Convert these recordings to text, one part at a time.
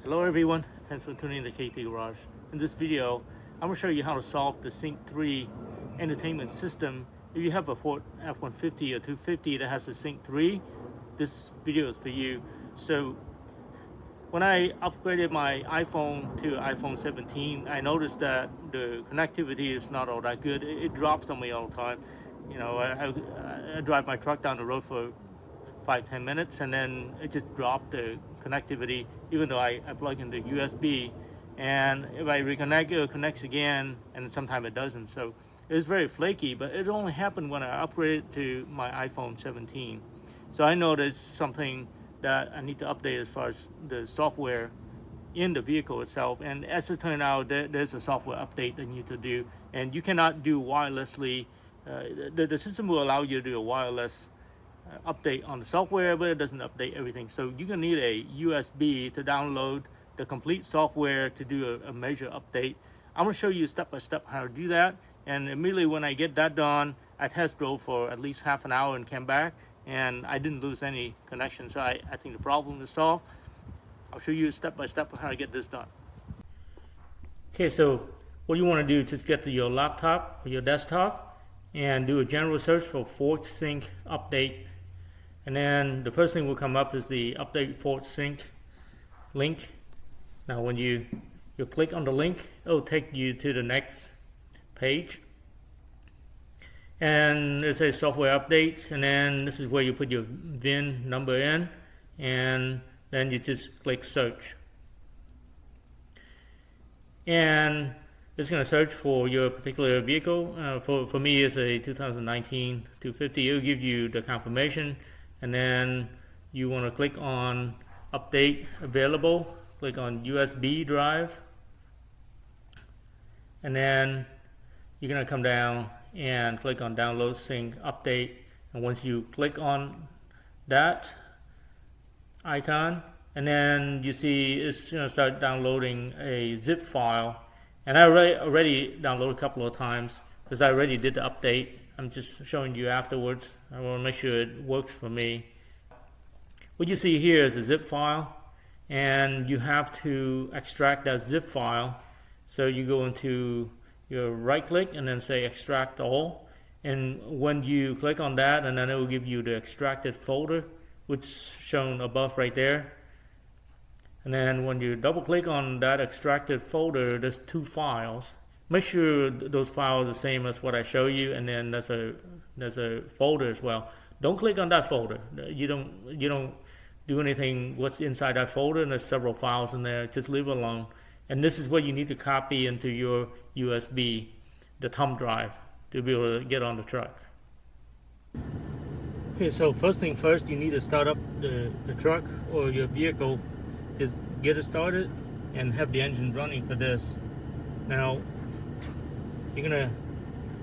Hello everyone, thanks for tuning in to KT Garage. In this video, I'm going to show you how to solve the Sync 3 entertainment system. If you have a Ford F-150 or 250 that has a Sync 3, this video is for you. So when I upgraded my iPhone to iPhone 17, I noticed that the connectivity is not all that good. It drops on me all the time. You know, I drive my truck down the road for 5-10 minutes and then it just dropped the connectivity, even though I plug in the USB, and if I reconnect, it connects again, and sometimes it doesn't. So it's very flaky, but it only happened when I upgraded to my iPhone 17. So I know there's something that I need to update as far as the software in the vehicle itself. And as it turned out, there's a software update that you need to do, and you cannot do wirelessly. The system will allow you to do a wireless update on the software, but it doesn't update everything. So you're gonna need a USB to download the complete software to do a major update. I'm gonna show you step by step how to do that. And immediately when I get that done, I test drove for at least half an hour and came back, and I didn't lose any connection. So I think the problem is solved. I'll show you step by step how to get this done. Okay, so what you want to do is just get to your laptop or your desktop and do a general search for Ford Sync update. And then the first thing will come up is the update Ford Sync link. Now when you click on the link, it will take you to the next page. And it says software updates, and then this is where you put your VIN number in, and then you just click search. And it's going to search for your particular vehicle. For me, it's a 2019 250. It will give you the confirmation, and then you want to click on update available, click on USB drive, and then you're going to come down and click on download sync update. And once you click on that icon, and then you see it's going to start downloading a zip file. And I already downloaded a couple of times because I already did the update. I'm just showing you afterwards. I want to make sure it works for me. What you see here is a zip file, and you have to extract that zip file. So you go into your right click and then say extract all. And when you click on that, and then it will give you the extracted folder, which is shown above right there. And then when you double click on that extracted folder, there's two files. Make sure those files are the same as what I show you, and then there's a folder as well. Don't click on that folder. You don't do anything what's inside that folder, and there's several files in there. Just leave it alone. And this is what you need to copy into your USB, the thumb drive, to be able to get on the truck. Okay, so first thing first, you need to start up the truck or your vehicle. Just get it started and have the engine running for this. Now, you're gonna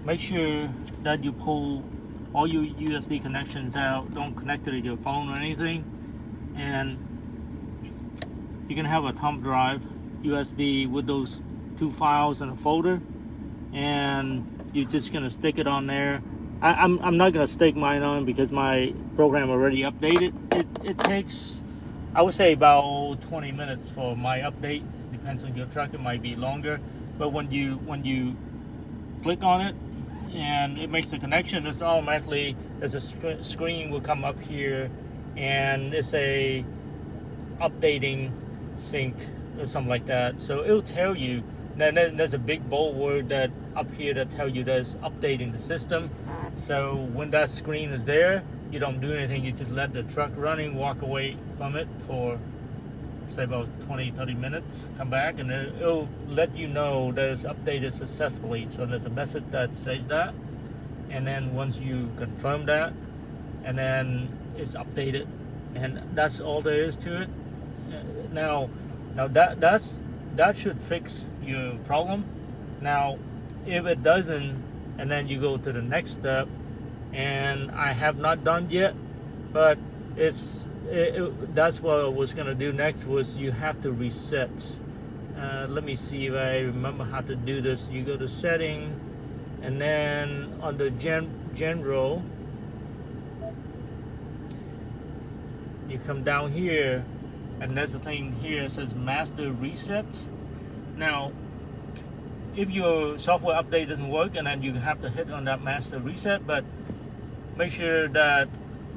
make sure that you pull all your USB connections out. Don't connect it to your phone or anything. And you're gonna have a thumb drive USB with those two files in a folder, and you're just gonna stick it on there. I'm not gonna stick mine on because my program already updated. It takes, I would say, about 20 minutes for my update. Depends on your truck, it might be longer. But when you click on it and it makes the connection, it's automatically, there's a screen will come up here, and it's a updating sync or something like that. So it'll tell you. Then there's a big bold word that up here that tell you that's updating the system. So when that screen is there, you don't do anything. You just let the truck running, walk away from it for say about 20-30 minutes, come back, and it'll let you know that it's updated successfully. So there's a message that says that, and then once you confirm that, and then it's updated, and that's all there is to it. Now that should fix your problem. Now if it doesn't, and then you go to the next step, and I have not done yet, but that's what I was gonna do next, was you have to reset. Let me see if I remember how to do this. You go to setting, and then under general, you come down here And there's a thing here that says master reset. Now, if your software update doesn't work, and then you have to hit on that master reset, but make sure that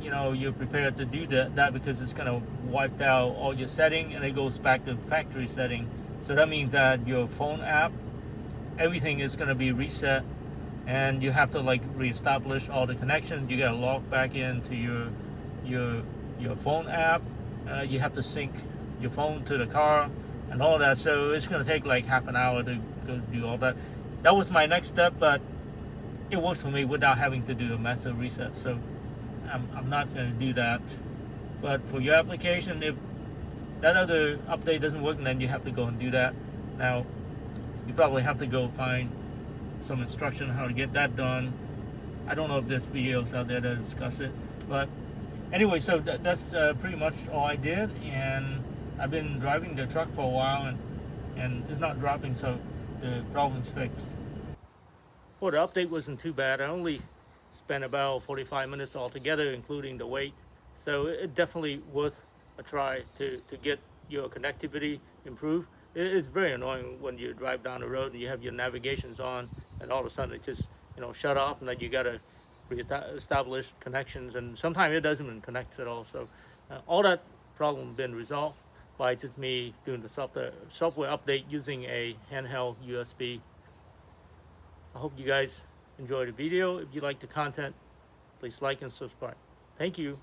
you're prepared to do that because it's going to wipe out all your setting and it goes back to factory setting. So that means that your phone app, everything is going to be reset, and you have to like reestablish all the connections. You got to log back into your phone app. You have to sync your phone to the car and all that. So it's going to take like half an hour to go do all that. That was my next step, but it worked for me without having to do a master reset. So I'm not going to do that. But for your application, if that other update doesn't work, then you have to go and do that. Now, you probably have to go find some instruction on how to get that done. I don't know if there's videos out there that discuss it. But anyway, so that's pretty much all I did. And I've been driving the truck for a while, and it's not dropping, so the problem's fixed. Well, the update wasn't too bad. I only spent about 45 minutes altogether, including the wait. So it definitely worth a try to get your connectivity improved. It's very annoying when you drive down the road and you have your navigations on, and all of a sudden it just shut off, and then you got to reestablish connections, and sometimes it doesn't even connect at all. So all that problem been resolved by just me doing the software update using a handheld USB. I hope you guys enjoyed the video. If you like the content, please like and subscribe. Thank you.